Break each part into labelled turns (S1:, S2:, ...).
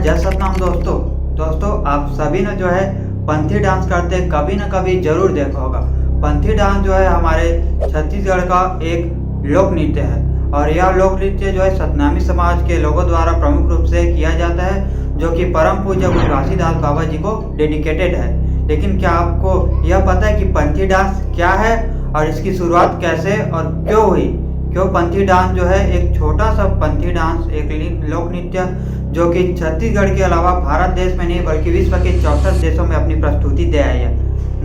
S1: जय सतनाम दोस्तों आप सभी ने जो है पंथी डांस करते कभी न कभी जरूर देखा होगा। पंथी डांस जो है हमारे छत्तीसगढ़ का एक लोक नृत्य है और यह लोक नृत्य जो है सतनामी समाज के लोगों द्वारा प्रमुख रूप से किया जाता है, जो कि परम पूज्य गुरु घासीदास बाबा जी को डेडिकेटेड है। लेकिन क्या आपको यह पता है कि पंथी डांस क्या है और इसकी शुरुआत कैसे और क्यों हुई? क्यों पंथी डांस जो है एक छोटा सा पंथी डांस, एक लोक नृत्य जो कि छत्तीसगढ़ के अलावा भारत देश में नहीं बल्कि विश्व के 64 देशों में अपनी प्रस्तुति दे आई है,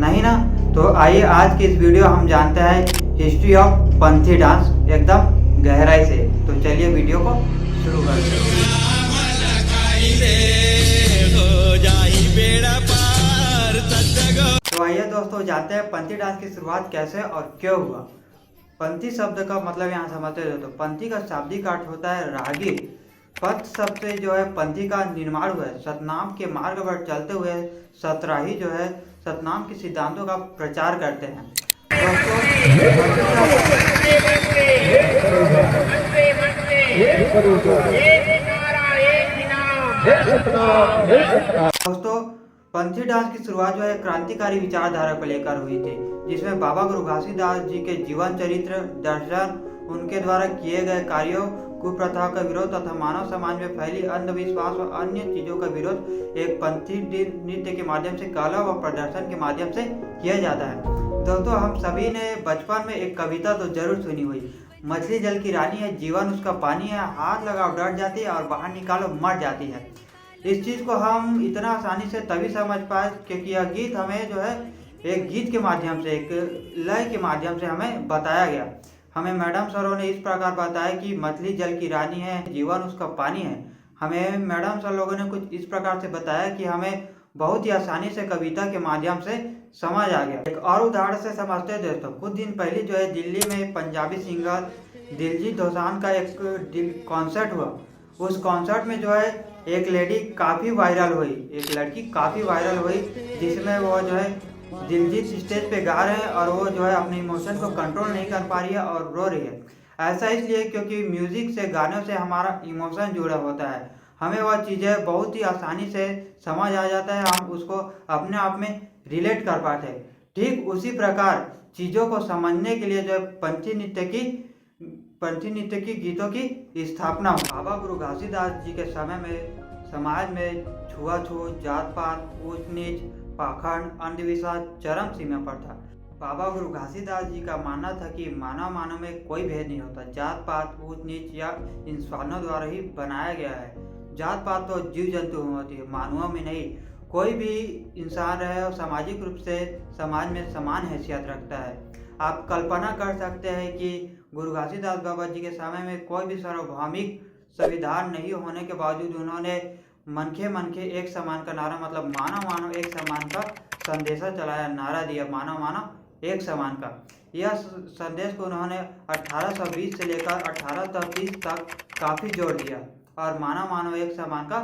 S1: नहीं ना? तो आइए आज की इस वीडियो हम जानते हैं हिस्ट्री ऑफ पंथी डांस एकदम गहराई से। तो चलिए वीडियो को शुरू करते हैं। तो आइए दोस्तों जानते हैं पंथी डांस की शुरुआत कैसे और क्यों हुआ। पंथी शब्द का मतलब यहाँ समझते हो तो पंथी का शाब्दिक अर्थ होता है राहगीर। पंथ शब्द से जो है पंथी का निर्माण हुआ है। सतनाम के मार्ग पर चलते हुए सतराही जो है सतनाम के सिद्धांतों का प्रचार करते हैं। दोस्तों पंथी डांस की शुरुआत जो है क्रांतिकारी विचारधारा को लेकर हुई थी, जिसमें बाबा गुरु घासीदास जी के जीवन चरित्र, दर्शन, उनके द्वारा किए गए कार्यों, कुप्रथा का विरोध तथा मानव समाज में फैली अंधविश्वास और अन्य चीजों का विरोध एक पंथी नृत्य के माध्यम से, कला व प्रदर्शन के माध्यम से किया जाता है। दोस्तों हम सभी ने बचपन में एक कविता तो जरूर सुनी हुई, मछली जल की रानी है, जीवन उसका पानी है, हाथ लगाओ डर जाती है और बाहर निकालो मर जाती है। इस चीज को हम इतना आसानी से तभी समझ पाए क्योंकि यह गीत हमें जो है एक गीत के माध्यम से, एक लय के माध्यम से हमें बताया गया। हमें मैडम सरों ने इस प्रकार बताया कि मछली जल की रानी है, जीवन उसका पानी है। हमें मैडम सर लोगों ने कुछ इस प्रकार से बताया कि हमें बहुत ही आसानी से कविता के माध्यम से समझ आ गया। एक और उदाहरण से समझते हैं दोस्तों। कुछ दिन पहले जो है दिल्ली में पंजाबी सिंगर दिलजीत दोसांझ का एक कॉन्सर्ट हुआ। उस कॉन्सर्ट में जो है एक लेडी काफ़ी वायरल हुई, एक लड़की काफ़ी वायरल हुई, जिसमें वो जो है दिलजीत स्टेज पे गा रहे हैं और वो जो है अपने इमोशन को कंट्रोल नहीं कर पा रही है और रो रही है। ऐसा इसलिए क्योंकि म्यूजिक से, गानों से हमारा इमोशन जुड़ा होता है। हमें वह चीज़ें बहुत ही आसानी से समझ आ जाता है, हम उसको अपने आप में रिलेट कर पाते हैं। ठीक उसी प्रकार चीज़ों को समझने के लिए जो है पंथी नृत्य की गीतों की स्थापना हुई। बाबा गुरु घासीदास जी के समय में समाज में छुआछूत, जात पात, ऊंच नीच, पाखंड, अंधविश्वास चरम सीमा पर था। बाबा गुरु घासीदास जी का मानना था कि मानव में कोई भेद नहीं होता, जात पात, ऊंच नीच या इंसानों द्वारा ही बनाया गया है। जात पात तो जीव जंतु में होती है, मानवों में नहीं। कोई भी इंसान रहे और सामाजिक रूप से समाज में समान हैसियत रखता है। आप कल्पना कर सकते हैं कि गुरु घासीदास बाबा जी के समय में कोई भी सार्वभौमिक संविधान नहीं होने के बावजूद उन्होंने मनखे मनखे एक समान का नारा, मतलब मानव मानव एक समान का संदेशा चलाया, नारा दिया मानव मानव एक समान का। यह संदेश को उन्होंने 1820 से लेकर 1830 तक काफ़ी जोर दिया और मानव मानव एक समान का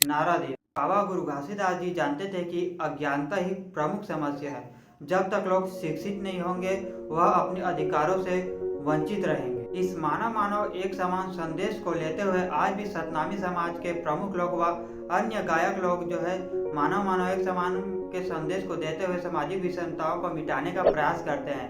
S1: नारा दिया। बाबा गुरु घासीदास जी जानते थे कि अज्ञानता ही प्रमुख समस्या है। जब तक लोग शिक्षित नहीं होंगे वह अपने अधिकारों से वंचित रहेंगे। इस मानव एक समान संदेश को लेते हुए आज भी सतनामी समाज के प्रमुख लोग व अन्य गायक लोग जो है मानव एक समान के संदेश को देते हुए सामाजिक विषमताओं को मिटाने का प्रयास करते हैं।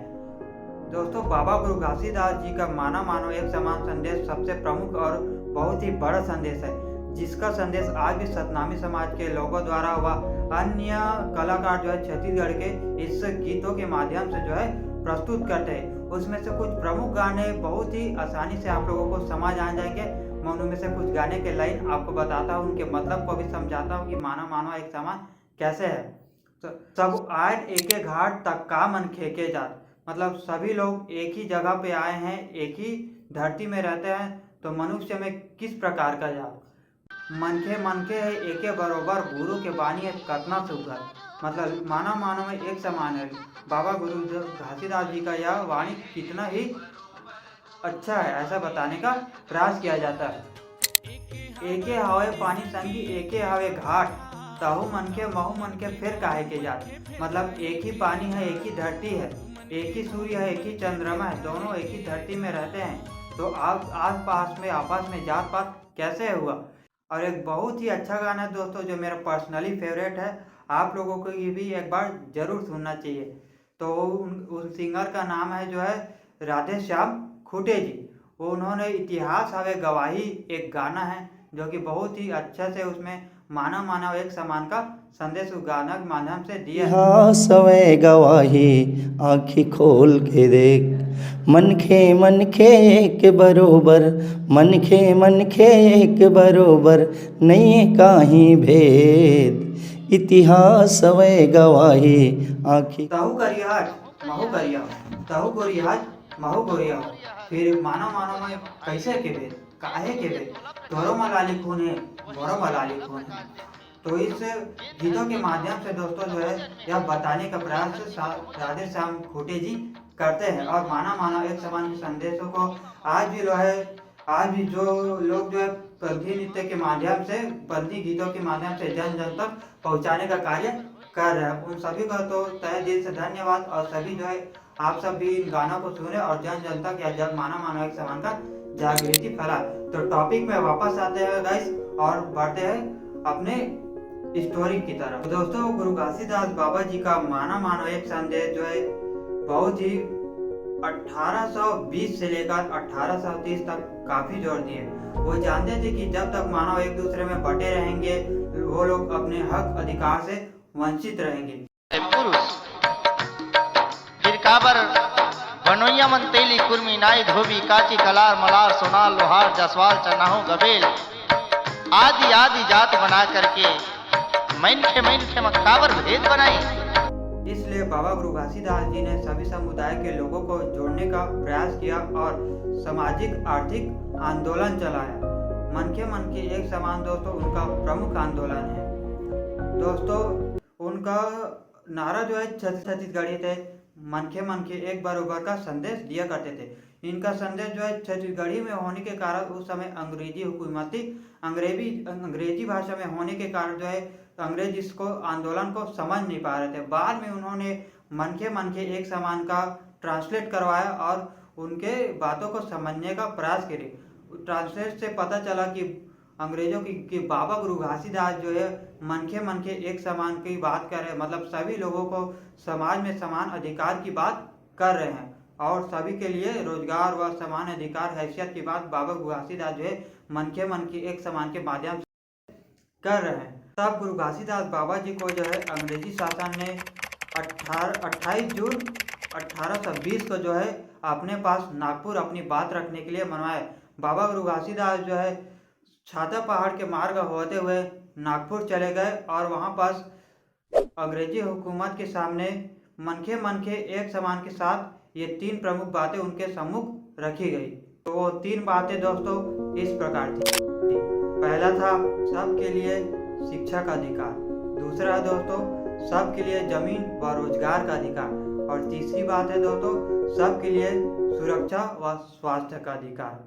S1: दोस्तों बाबा गुरु घासीदास जी का मानव एक समान संदेश सबसे प्रमुख और बहुत ही बड़ा संदेश है, जिसका संदेश आज भी सतनामी समाज के लोगों द्वारा व अन्य कलाकार जो है छत्तीसगढ़ के इस गीतों के माध्यम से जो है प्रस्तुत करते हैं। उसमें से कुछ प्रमुख गाने बहुत ही आसानी से आप लोगों को समझ आ जाएंगे। मैं उनमें से कुछ गाने के लाइन आपको बताता हूँ, उनके मतलब को भी समझाता हूँ कि मानव एक समान कैसे है। तो सब आए एके घाट तक का मन खेके जात, मतलब सभी लोग एक ही जगह पे आए हैं, एक ही धरती में रहते हैं, तो मनुष्य में किस प्रकार का जात। मनखे है एके बरोबर, गुरु के बानी है कतना सुघर, मतलब मानव में एक समान है। बाबा गुरु घासीदास जी का यह वाणी कितना ही अच्छा है, ऐसा बताने का प्रयास किया जाता है। एके हवे पानी संगी एके हवे घाट, तहु मनके महु मनके फिर काहे के जात, मतलब एक ही पानी है, एक ही धरती है, एक ही सूर्य है, एक ही चंद्रमा है, दोनों एक ही धरती में रहते हैं, तो आप आस पास में आपस में जात पात कैसे हुआ। और एक बहुत ही अच्छा गाना है दोस्तों जो मेरा पर्सनली फेवरेट है, आप लोगों को ये भी एक बार जरूर सुनना चाहिए। तो उन सिंगर का नाम है जो है राधे श्याम खूटे जी। वो उन्होंने इतिहास हवे गवाही एक गाना है जो कि बहुत ही अच्छे से उसमें मानव मानव एक समान का संदेश उस गाना के माध्यम से दिया है।
S2: इतिहास वे गवाही आँखी खोल के देख, मन खे एक बरोबर, मन खे एक बरोबर, नहीं काही भेद। इतिहास वे गवाही आँखी
S1: तहु करियाज महु करिया, तहु गोरियाज महु गोरिया, फिर मानव मानव में कैसे के भेद, काहे के भेद, तोरो मलाली खून है, मोरो मलाली खून है। तो इस गीतों के माध्यम से दोस्तों जो है यह बताने का प्रयास राधे श्याम खूटे जी करते हैं और मानव मानव एक समान के संदेशों को आज भी जो है, आज भी जो लोग जो है पंथी नृत्य के माध्यम से, पंथी गीतों के माध्यम से जन जन तक पहुंचाने का कार्य कर रहे हैं। उन सभी का तो तहे दिल से धन्यवाद। और सभी जो है आप सब भी इन गानों को सुने और जन जन तक या जन मानव मानव एक समान का जागृति फैला। तो टॉपिक में वापस आते हैं गाइस और बढ़ते हैं अपने स्टोरी की तरफ। तो दोस्तों गुरु घासीदास बाबा जी का मानव मानव एक संदेश जो है बहुत ही 1820 से लेकर 1830 तक काफी जोर दिए। वो जानते थे कि जब तक मानव एक दूसरे में बटे रहेंगे वो लोग अपने हक अधिकार से वंचित रहेंगे।
S3: पुरुष फिर काबर बनोइया मन तेली कुर्मी नाई धोबी काची कलार मलार सोनार लोहार जसवाल चन्नाहो गबेल आदि आदि जात बना करके मैनखे में काबर भेद बनाई।
S1: इसलिए बाबा गुरु घासीदास जी ने सभी समुदाय के लोगों को जोड़ने का प्रयास किया और सामाजिक आर्थिक आंदोलन चलाया। मन के एक समान दोस्तों उनका प्रमुख आंदोलन है। दोस्तों उनका नारा जो है छत्तीसगढ़ी थे, मन के एक बराबर का संदेश दिया करते थे। इनका संदेश जो है छत्तीसगढ़ी में होने के कारण उस समय अंग्रेजी हुकूमती अंग्रेजी भाषा में होने के कारण जो है अंग्रेज इसको आंदोलन को समझ नहीं पा रहे थे। बाद में उन्होंने मन के एक समान का ट्रांसलेट करवाया और उनके बातों को समझने का प्रयास करे। ट्रांसलेट से पता चला कि अंग्रेजों की बाबा गुरु घासीदास जो है मन के एक समान की बात कर रहे हैं, मतलब सभी लोगों को समाज में समान अधिकार की बात कर रहे हैं और सभी के लिए रोजगार व समान अधिकार हैसियत की बात बाबा गुरु घासीदास जो है मन के एक समान के माध्यम से कर रहे हैं। तब गुरु घासीदास बाबा जी को जो है अंग्रेजी शासन ने 28 जून 1820 को जो है अपने पास नागपुर अपनी बात रखने के लिए मनवाए। बाबा गुरु घासीदास जो है छाता पहाड़ के मार्ग होते हुए नागपुर चले गए और वहां पास अंग्रेजी हुकूमत के सामने मन के एक समान के साथ ये 3 प्रमुख बातें उनके सम्मुख रखी गई। तो वो 3 बातें दोस्तों इस प्रकार थी। पहला था सबके लिए शिक्षा का अधिकार, दूसरा है दोस्तों सबके लिए जमीन व रोजगार का अधिकार और तीसरी बात है दोस्तों सबके लिए सुरक्षा व स्वास्थ्य का अधिकार।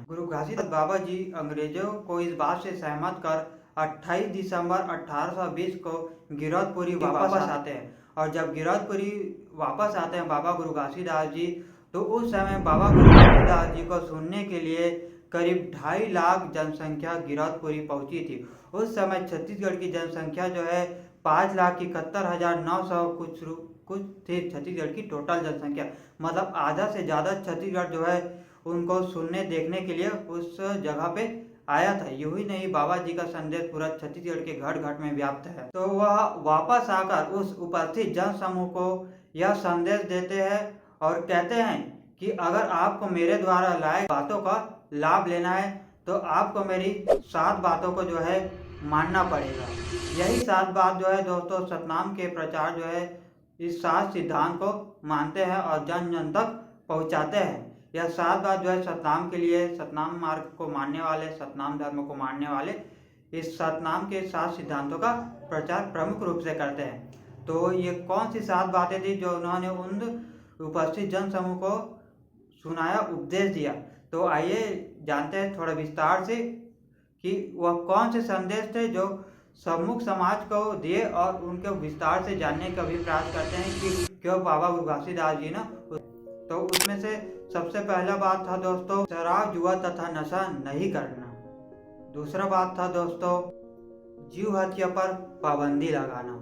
S1: गुरु घासीदास बाबा जी अंग्रेजों को इस बात से सहमत कर 28 दिसंबर 1820 को गिरौदपुरी वापस आते हैं। और जब गिरौदपुरी वापस आते हैं बाबा गुरु घासीदास जी, तो उस समय बाबा गुरु घासीदास जी को सुनने के लिए करीब 2.5 लाख जनसंख्या गिरौदपुरी पहुंची थी। उस समय छत्तीसगढ़ की जनसंख्या जो है 5,71,900 कुछ थी छत्तीसगढ़ की टोटल जनसंख्या, मतलब आधा से ज़्यादा छत्तीसगढ़ जो है उनको सुनने देखने के लिए उस जगह पे आया था। यूं ही नहीं बाबा जी का संदेश पूरा छत्तीसगढ़ के घट घट में व्याप्त है। तो वह वापस आकर उस उपस्थित जन समूह को यह संदेश देते हैं और कहते हैं कि अगर आपको मेरे द्वारा लाए बातों का लाभ लेना है तो आपको मेरी 7 बातों को जो है मानना पड़ेगा। यही 7 बात जो है दोस्तों सतनाम के प्रचार जो है इस 7 सिद्धांत को मानते हैं और जन जन तक पहुंचाते हैं। यह 7 बात जो है सतनाम के लिए, सतनाम मार्ग को मानने वाले, सतनाम धर्म को मानने वाले इस सतनाम के 7 सिद्धांतों का प्रचार प्रमुख रूप से करते हैं। तो ये कौन सी 7 बातें थी जो उन्होंने उन उपस्थित जन समूह को सुनाया, उपदेश दिया? तो आइए जानते हैं थोड़ा विस्तार से कि वह कौन से संदेश थे जो सम्मुख समाज को दिए और उनके विस्तार से जानने का भी प्रयास करते हैं कि क्यों बाबा गुरु घासीदास जी ना। तो उसमें से सबसे पहला बात था दोस्तों शराब जुआ तथा नशा नहीं करना। दूसरा बात था दोस्तों जीव हत्या पर पाबंदी लगाना।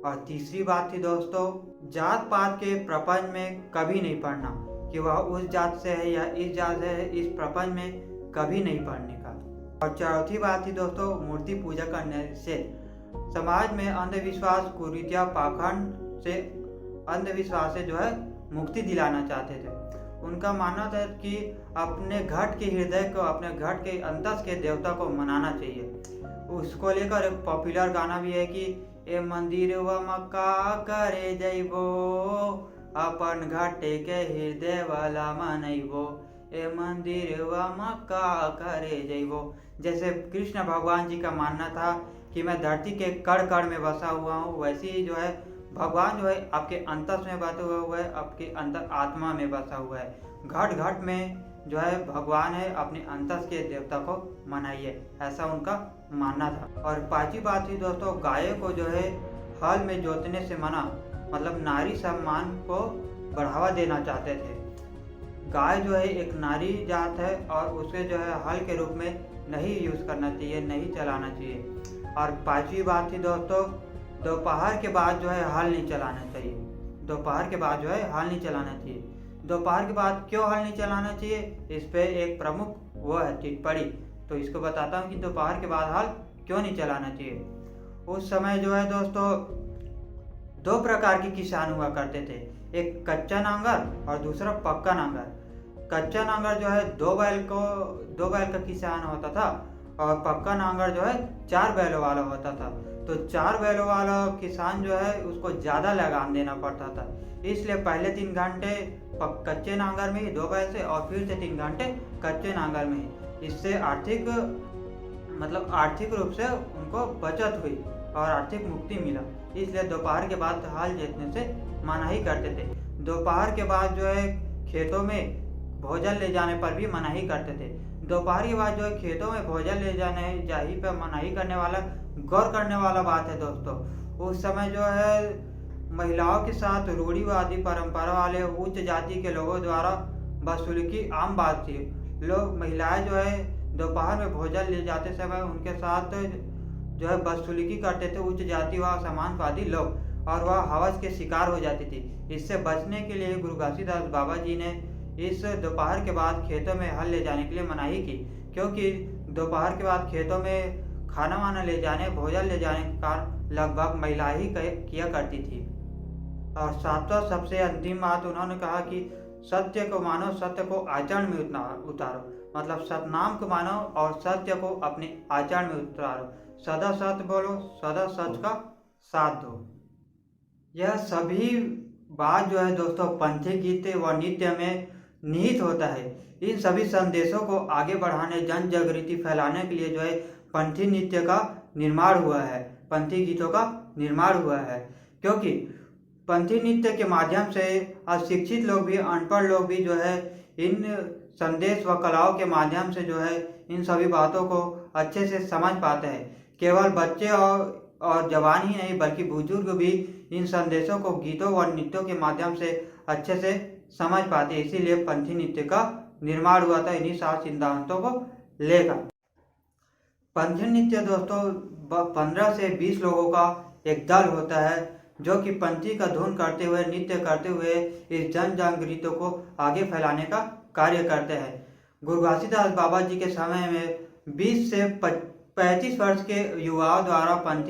S1: और तीसरी बात थी दोस्तों जात पात के प्रपंच में कभी नहीं पढ़ना कि वह उस जात से है या इस जात से है, इस प्रपंच में कभी नहीं पढ़ने का। और चौथी बात थी दोस्तों मूर्ति पूजा करने से समाज में अंधविश्वास कुरीतियाँ पाखंड से अंधविश्वास से जो है मुक्ति दिलाना चाहते थे। उनका मानना था कि अपने घट के हृदय को अपने घट के अंतस के देवता को मनाना चाहिए। उसको लेकर एक पॉपुलर गाना भी है कि ए मंदिर व मक्का करे जइबो अपन घाटे के हृदय वाला मनइबो, ए मंदिर व मक्का करे जइबो। जैसे कृष्ण भगवान जी का मानना था कि मैं धरती के कण कण में बसा हुआ हूँ, वैसे ही जो है भगवान जो है आपके अंतस में बसा हुआ है, आपके अंतर आत्मा में बसा हुआ है। घट घट में जो है भगवान है, अपने अंतस के देवता को मनाइए, ऐसा उनका मानना था। और पांचवी बात थी दोस्तों गायों को जो है हल में जोतने से मना, मतलब नारी सम्मान को बढ़ावा देना चाहते थे। गाय जो है एक नारी जात है और उसे जो है हल के रूप में नहीं यूज करना चाहिए, नहीं चलाना चाहिए। और पांचवी बात थी दोस्तों दोपहर के बाद जो है हल नहीं चलाना चाहिए। दोपहर के बाद जो है हल नहीं चलाना चाहिए। दोपहर के बाद क्यों हल नहीं चलाना चाहिए, इस पे एक प्रमुख वो है टिप्पणी, तो इसको बताता हूँ कि दोपहर के बाद हल क्यों नहीं चलाना चाहिए। उस समय जो है दोस्तों दो प्रकार के किसान हुआ करते थे, एक कच्चा नांगर और दूसरा पक्का नांगर। कच्चा नांगर जो है दो बैल का किसान होता था और पक्का नांगर जो है 4 बैलों वाला होता था। तो 4 बैलों वाला किसान जो है उसको ज़्यादा लगान देना पड़ता था, इसलिए पहले 3 घंटे कच्चे नांगर में ही 2 बैल से और फिर से 3 घंटे कच्चे नांगर में ही। इससे आर्थिक रूप से उनको बचत हुई और आर्थिक मुक्ति मिला, इसलिए दोपहर के बाद हल जोतने से मनाही करते थे। दोपहर के बाद जो है खेतों में भोजन ले जाने पर भी मनाही करते थे। दोपहर के बाद जो है खेतों में भोजन ले जाने जाही पर मनाही करने वाला गौर करने वाला बात है दोस्तों। उस समय जो है महिलाओं के साथ रूढ़िवादी परंपरा वाले उच्च जाति के लोगों द्वारा वसूली की आम बात थी। लोग महिलाएं जो है दोपहर में भोजन ले जाते समय उनके साथ जो है बदसलूकी करते थे उच्च जाति व समाजवादी लोग, और वह हवस के शिकार हो जाती थी। इससे बचने के लिए गुरु घासीदास बाबा जी ने इस दोपहर के बाद खेतों में हल ले जाने के लिए मनाही की, क्योंकि दोपहर के बाद खेतों में खाना वाना ले जाने भोजन ले जाने का लगभग महिला ही किया करती थी। और सातवां सबसे अंतिम बात उन्होंने कहा कि सत्य को मानो, सत्य को आचरण में उतारो, मतलब सतनाम को मानो और सत्य को अपने आचरण में उतारो। सदा सत्य बोलो, सदा सच का साथ दो। यह सभी बात जो है दोस्तों पंथी गीत व नृत्य में निहित होता है। इन सभी संदेशों को आगे बढ़ाने जन जागृति फैलाने के लिए जो है पंथी नृत्य का निर्माण हुआ है, पंथी गीतों का निर्माण हुआ है। क्योंकि पंथी नृत्य के माध्यम से अशिक्षित लोग भी अनपढ़ लोग भी जो है इन संदेश व कलाओं के माध्यम से जो है इन सभी बातों को अच्छे से समझ पाते हैं। केवल बच्चे और जवान ही नहीं बल्कि बुजुर्ग भी इन संदेशों को गीतों व नृत्यों के माध्यम से अच्छे से समझ पाते हैं। इसीलिए पंथी नृत्य का निर्माण हुआ था इन्हीं 7 सिद्धांतों को लेकर। पंथी नृत्य दोस्तों 15 से 20 लोगों का एक दल होता है जो कि पंथी का धुन करते हुए नृत्य करते हुए इस जन जागृति को आगे फैलाने का कार्य करते हैं। गुरु घासीदास बाबा जी के समय में 20 से 35 वर्ष के युवाओं द्वारा पंथी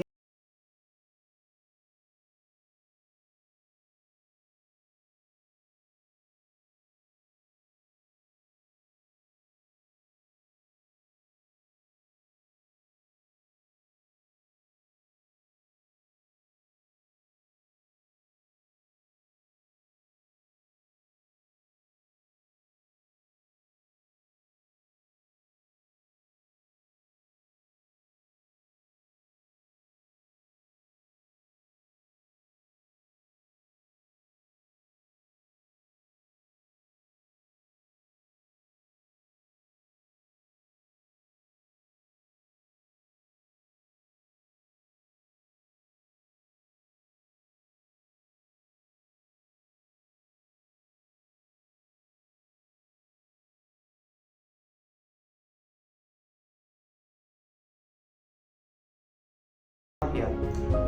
S1: किया।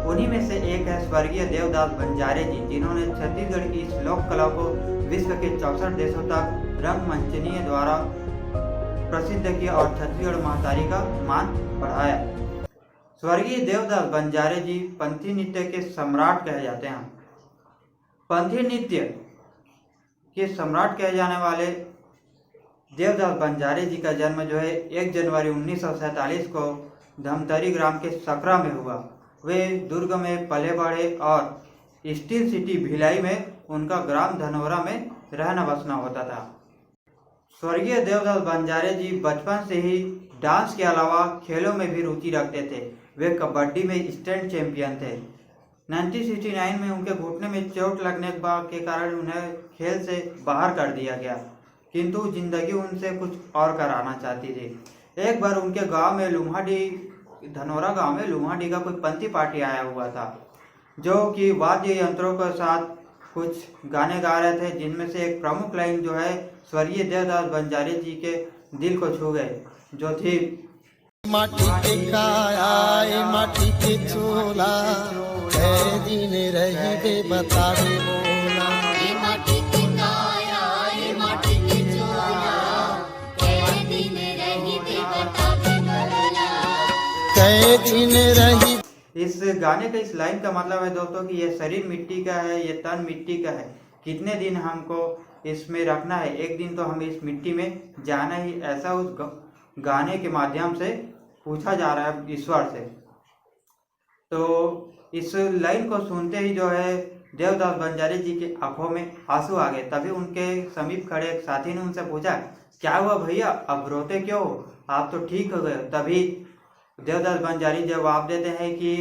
S1: उन्हीं में से एक है स्वर्गीय देवदास बंजारे जी, जिन्होंने छत्तीसगढ़ की इस लोक कला को विश्व के 64 देशों तक रंगमंचनीय द्वारा प्रसिद्ध किया और छत्तीसगढ़ महतारी का मान बढ़ाया। स्वर्गीय देवदास बंजारे जी पंथी नृत्य के सम्राट कहे जाते हैं। पंथी नृत्य के सम्राट कहे जाने वाले देवदास बंजारे जी का जन्म जो है 1 जनवरी 1947 को धमतरी ग्राम के सकरा में हुआ। वे दुर्ग में पले बढ़े और स्टील सिटी भिलाई में उनका ग्राम धनोरा में रहना बसना होता था। स्वर्गीय देवदास बंजारे जी बचपन से ही डांस के अलावा खेलों में भी रुचि रखते थे। वे कबड्डी में स्टेट चैंपियन थे। 1969 में उनके घुटने में चोट लगने के कारण उन्हें खेल से बाहर कर दिया गया, किंतु जिंदगी उनसे कुछ और कराना चाहती थी। एक बार उनके गांव में धनोरा गांव में लुम्हाडी का कोई पंथी पार्टी आया हुआ था, जो कि वाद्य यंत्रों के साथ कुछ गाने गा रहे थे, जिनमें से एक प्रमुख लाइन जो है स्वर्गीय देवदास बंजारे जी के दिल को छू गए, जो थी
S4: माटी के काया माटी के चोला कै दिन रही बे बता दे बोला।
S5: माटी के काया माटी के चोला कै दिन रही बे बता दे बोला।
S4: कै दिन रही।
S1: इस गाने का इस लाइन का मतलब है दोस्तों कि ये शरीर मिट्टी का है, ये तन मिट्टी का है, कितने दिन हमको इसमें रखना है, एक दिन तो हमें इस मिट्टी में जाना ही, ऐसा उस गाने के माध्यम से पूछा जा रहा है ईश्वर से। तो इस लाइन को सुनते ही जो है देवदास बंजारे जी की आंखों में आंसू आ गए। तभी उनके समीप खड़े एक साथी ने उनसे पूछा, क्या हुआ भैया, अब रोते क्यों हो, आप तो ठीक हो गए। तभी देवदास बंजारे जवाब देते हैं कि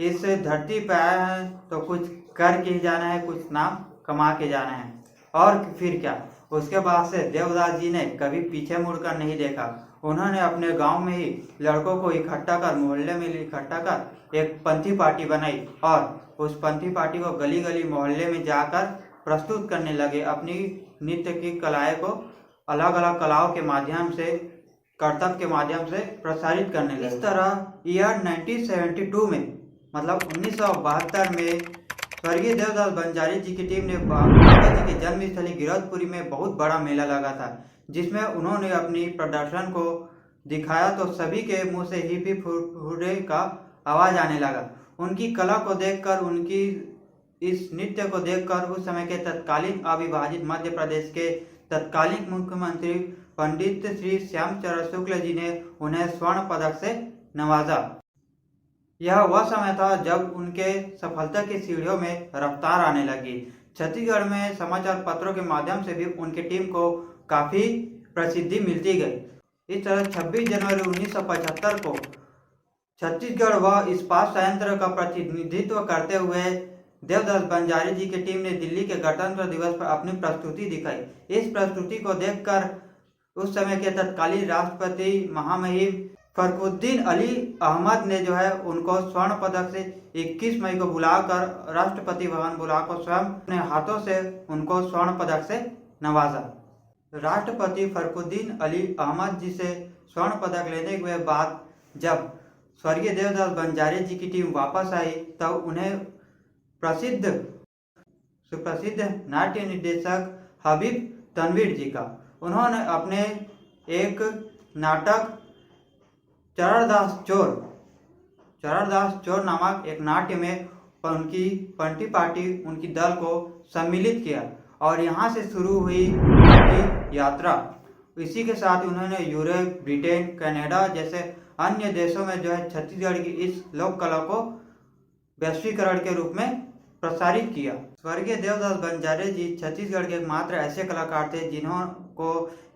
S1: इस धरती पर आए हैं तो कुछ करके ही जाना है, कुछ नाम कमा के जाना है, और फिर क्या। उसके बाद से देवदास जी ने कभी पीछे मुड़कर नहीं देखा। उन्होंने अपने गांव में ही लड़कों को इकट्ठा कर, मोहल्ले में इकट्ठा कर एक पंथी पार्टी बनाई और उस पंथी पार्टी को गली गली मोहल्ले में जाकर प्रस्तुत करने लगे। अपनी नृत्य की कलाएं को अलग अलग कलाओं के माध्यम से, करतब के माध्यम से प्रसारित करने लगे। इस तरह ईयर 1972 में, मतलब 1972 में स्वर्गीय देवदास बंजारे जी की टीम ने बाबा जी की जन्मस्थली गिरौदपुरी में बहुत बड़ा मेला लगा था, जिसमें उन्होंने अपनी प्रदर्शन को दिखाया तो सभी के मुंह से हिप हिप हुर्रे का आवाज आने लगा। उनकी कला को देखकर, उनकी इस नृत्य को देखकर उस समय के तत्कालीन अविभाजित मध्य प्रदेश के तत्कालीन मुख्यमंत्री पंडित श्री श्यामचरण शुक्ल जी ने उन्हें स्वर्ण पदक से नवाजा। यह वह समय था जब उनके सफलता की सीढ़ियों में रफ्तार आने लगी। छत्तीसगढ़ में समाचार पत्रों के माध्यम से भी उनकी टीम को काफी प्रसिद्धि मिलती गई। इस तरह 26 जनवरी 1975 को छत्तीसगढ़ व इस्पात संयंत्र का प्रतिनिधित्व करते हुए देवदास बंजारे जी की टीम ने दिल्ली के गणतंत्र दिवस पर अपनी प्रस्तुति दिखाई। इस प्रस्तुति को देखकर उस समय के तत्कालीन राष्ट्रपति महामहिम फखरुद्दीन अली अहमद ने जो है उनको स्वर्ण पदक से 21 मई को बुलाकर राष्ट्रपति भवन बुलाकर स्वयं अपने हाथों से उनको स्वर्ण पदक से नवाजा। राष्ट्रपति फखरुद्दीन अली अहमद जी से स्वर्ण पदक लेने के बाद जब स्वर्गीय देवदास बंजारे जी की टीम वापस आई, तब उन्हें सुप्रसिद्ध नाट्य निर्देशक हबीब तनवीर जी का, उन्होंने अपने एक नाटक चरणदास चोर नामक एक नाट्य में उनकी पंथी पार्टी, उनकी दल को सम्मिलित किया और यहाँ से शुरू हुई उनकी यात्रा। इसी के साथ उन्होंने यूरोप, ब्रिटेन, कनाडा जैसे अन्य देशों में जो है छत्तीसगढ़ की इस लोक कला को वैश्वीकरण के रूप में प्रसारित किया। स्वर्गीय देवदास बंजारे जी छत्तीसगढ़ के एकमात्र ऐसे कलाकार थे जिन्होंने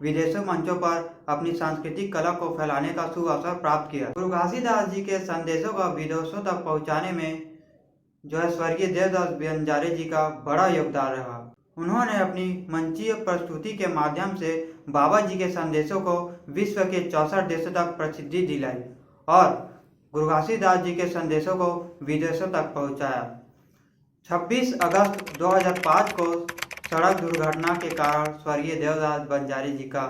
S1: विदेशों मंचों पर अपनी सांस्कृतिक कला को फैलाने का शुभ अवसर प्राप्त किया। गुरु घासीदास जी के संदेशों को विदेशों तक पहुंचाने में जो है स्वर्गीय देवदास बंजारे जी का बड़ा योगदान रहा। उन्होंने अपनी मंचीय प्रस्तुति के माध्यम से बाबा जी के संदेशों को विश्व के 64 देशों तक प्रसिद्धि दिलाई और गुरु घासीदास जी के संदेशों को विदेशों तक पहुंचाया। 26 अगस्त 2005 को सड़क दुर्घटना के कारण स्वर्गीय देवदास बंजारे जी का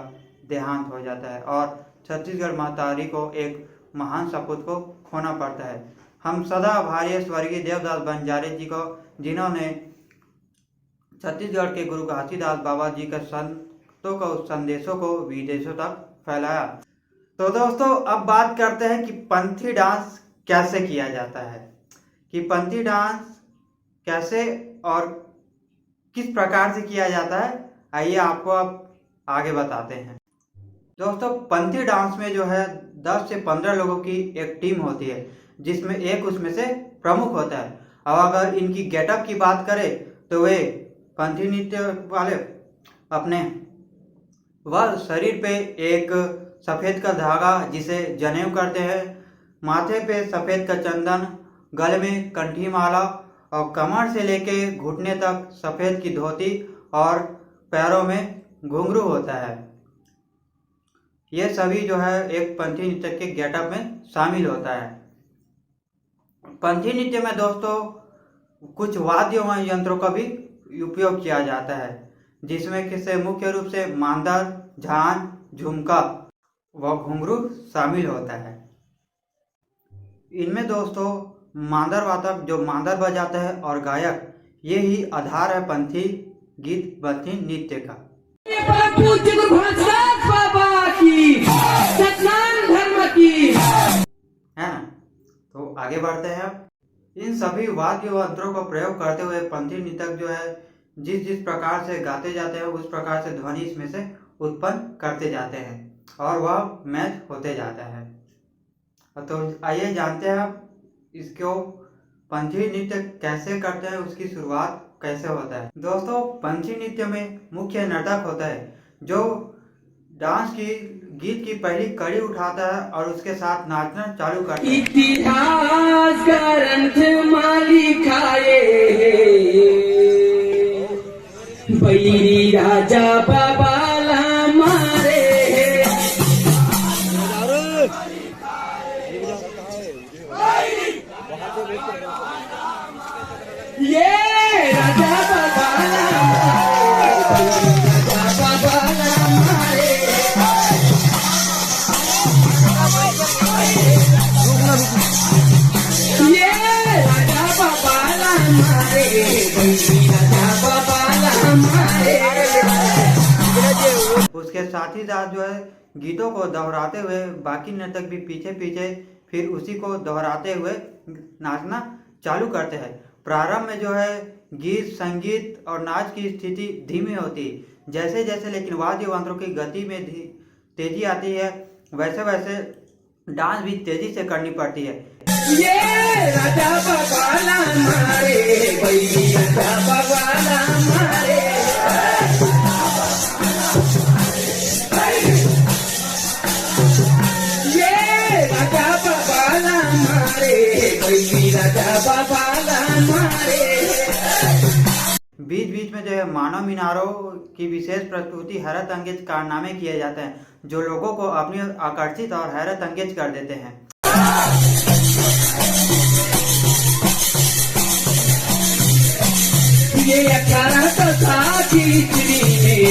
S1: देहांत हो जाता है और छत्तीसगढ़ महतारी को एक महान सपूत को खोना पड़ता है। हम सदा आभारी स्वर्गीय देवदास बंजारे जी को, जिन्होंने छत्तीसगढ़ के गुरु घासीदास बाबा जी के संतों को संदेशों को विदेशों तक फैलाया। तो दोस्तों अब बात करते हैं कि पंथी डांस कैसे किया जाता है, कि पंथी डांस कैसे और किस प्रकार से किया जाता है। आइए आपको अब आगे बताते हैं। दोस्तों पंथी डांस में जो है 10 से 15 लोगों की एक टीम होती है, जिसमें एक उसमें से प्रमुख होता है। और अगर इनकी गेटअप की बात करें तो वे पंथी नृत्य वाले अपने वह शरीर पे एक सफ़ेद का धागा जिसे जनेऊ करते हैं, माथे पे सफ़ेद का चंदन, गले में कंठी माला और कमर से लेके घुटने तक सफ़ेद की धोती और पैरों में घुंघरू होता है। ये सभी जो है एक पंथी नृत्य के गेटअप में शामिल होता है। पंथी नृत्य में दोस्तों कुछ वाद्य यंत्रों का भी उपयोग किया जाता है, जिसमें किसे मुख्य रूप से मांदर, झांझ, झुमका व घुंघरू शामिल होता है। इनमें दोस्तों मांदर वादक जो मांदर बजाता है और गायक, ये ही आधार है पंथी गीत पंथी नृत्य का। है ना, तो आगे बढ़ते हैं। इन सभी वाद्य यंत्रों का प्रयोग करते हुए पंथी नृत्यक जो है जिस जिस प्रकार से गाते जाते हैं उस प्रकार से ध्वनि इसमें से उत्पन्न करते जाते हैं और वह मैच होते जाता है। तो आइए जानते हैं इसको पंथी नृत्य कैसे करते हैं, उसकी शुरुआत कैसे होता है। दोस्तों पंथी नृत्य में मुख्य नर्तक होता है जो डांस की गीत की पहली कड़ी उठाता है और उसके साथ नाचना चालू करता है।
S6: इतिहास ग्रंथ मालिकाए बैरी राजा बाबाला मारे ये राजा बाबाला मारे ये राजा बाबाला मारे बैरी राजा बाबाला मारे।
S1: उसके साथ ही साथ जो है गीतों को दोहराते हुए बाकी नर्तक भी पीछे पीछे फिर उसी को दोहराते हुए नाचना चालू करते हैं। प्रारंभ में जो है गीत, संगीत और नाच की स्थिति धीमी होती है। जैसे जैसे लेकिन वाद्य यंत्रों की गति में तेजी आती है, वैसे वैसे डांस भी तेजी से करनी पड़ती है।
S6: ये राजा बाबाला मारे बैरी राजा बाबाला मारे ये राजा बाबाला मारे बैरी राजा बाबाला मारे।
S1: बीच बीच में जो है मानव मीनारों की विशेष प्रस्तुति हैरत अंगेज कारनामे किए जाते हैं, जो लोगों को अपनी ओर आकर्षित और हैरत अंगेज कर देते हैं।
S6: ये 1860 ईस्वी में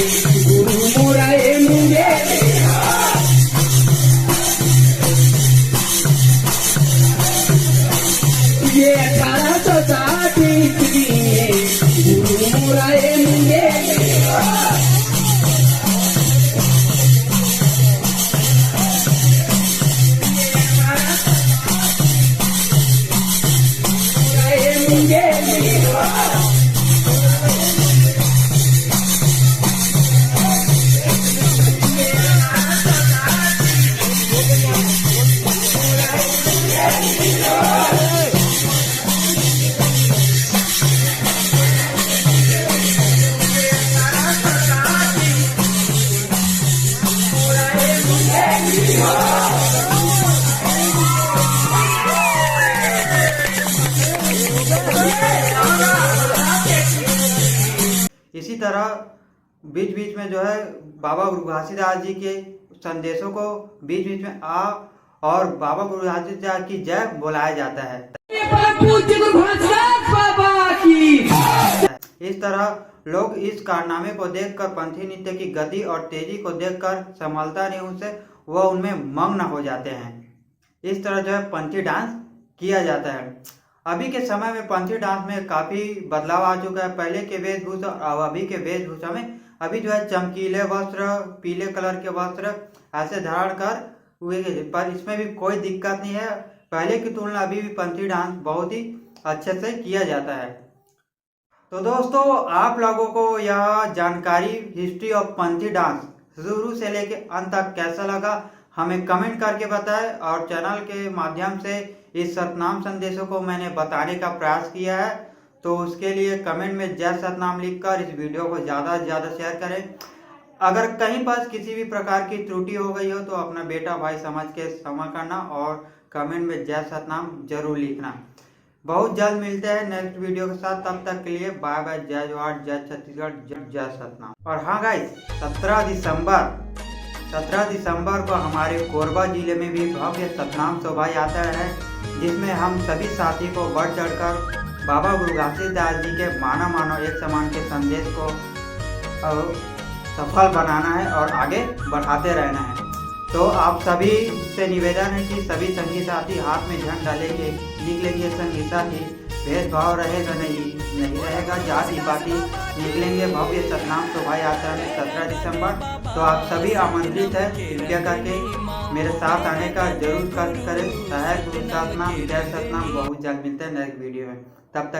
S6: गुरु मोराए मुंगे ये 1860 ईस्वी में गुरु मोराए मुंगे
S1: इसी तरह बीच बीच में जो है बाबा गुरु घासीदास जी के संदेशों को बीच बीच में आ और बाबा गुरु घासीदास की जय बुलाया जाता है। इस तरह लोग इस कारनामे को देखकर पंथी नृत्य की गति और तेजी को देखकर संभलता नहीं उनसे, वह उनमें मग्न हो जाते हैं। इस तरह जो है पंथी डांस किया जाता है। अभी के समय में पंथी डांस में काफ़ी बदलाव आ चुका है। पहले के वेशभूषा और अभी के वेशभूषा में अभी जो है चमकीले वस्त्र, पीले कलर के वस्त्र ऐसे धारण कर हुए, पर इसमें भी कोई दिक्कत नहीं है। पहले की तुलना अभी भी पंथी डांस बहुत ही अच्छे से किया जाता है। तो दोस्तों, आप लोगों को यह जानकारी हिस्ट्री ऑफ पंथी डांस शुरू से लेके अंत तक कैसा लगा हमें कमेंट करके बताएं, और चैनल के माध्यम से इस सतनाम संदेशों को मैंने बताने का प्रयास किया है, तो उसके लिए कमेंट में जय सतनाम लिखकर इस वीडियो को ज़्यादा से ज़्यादा शेयर करें। अगर कहीं पर किसी भी प्रकार की त्रुटि हो गई हो तो अपना बेटा भाई समझ के क्षमा करना और कमेंट में जय सतनाम जरूर लिखना। बहुत जल्द मिलते हैं नेक्स्ट वीडियो के साथ, तब तक के लिए बाय बाय, जय जवाहर, जय छत्तीसगढ़, जय सतनाम। और हाँ गाइस, 17 दिसंबर को हमारे कोरबा जिले में भी भव्य सतनाम शोभा यात्रा है, जिसमें हम सभी साथी को बढ़ चढ़कर बाबा गुरु घासीदास जी के मानव मानव एक समान के संदेश को सफल बनाना है और आगे बढ़ाते रहना है। तो आप सभी से निवेदन है कि सभी संगी साथी हाथ में झंडा लेके निकलेंगे। संगी साथी भेदभाव रहेगा नहीं रहेगा, जाति पाति निकलेंगे भव्य सतनाम शोभा यात्रा में 17 दिसंबर। तो आप सभी आमंत्रित हैं, कृपया करके मेरे साथ आने का जरूर कष्ट करें। सहायक गुरु सतनाम, जय सतनाम। बहुत जल्द मिलते हैं नेक्स्ट वीडियो में, तब तक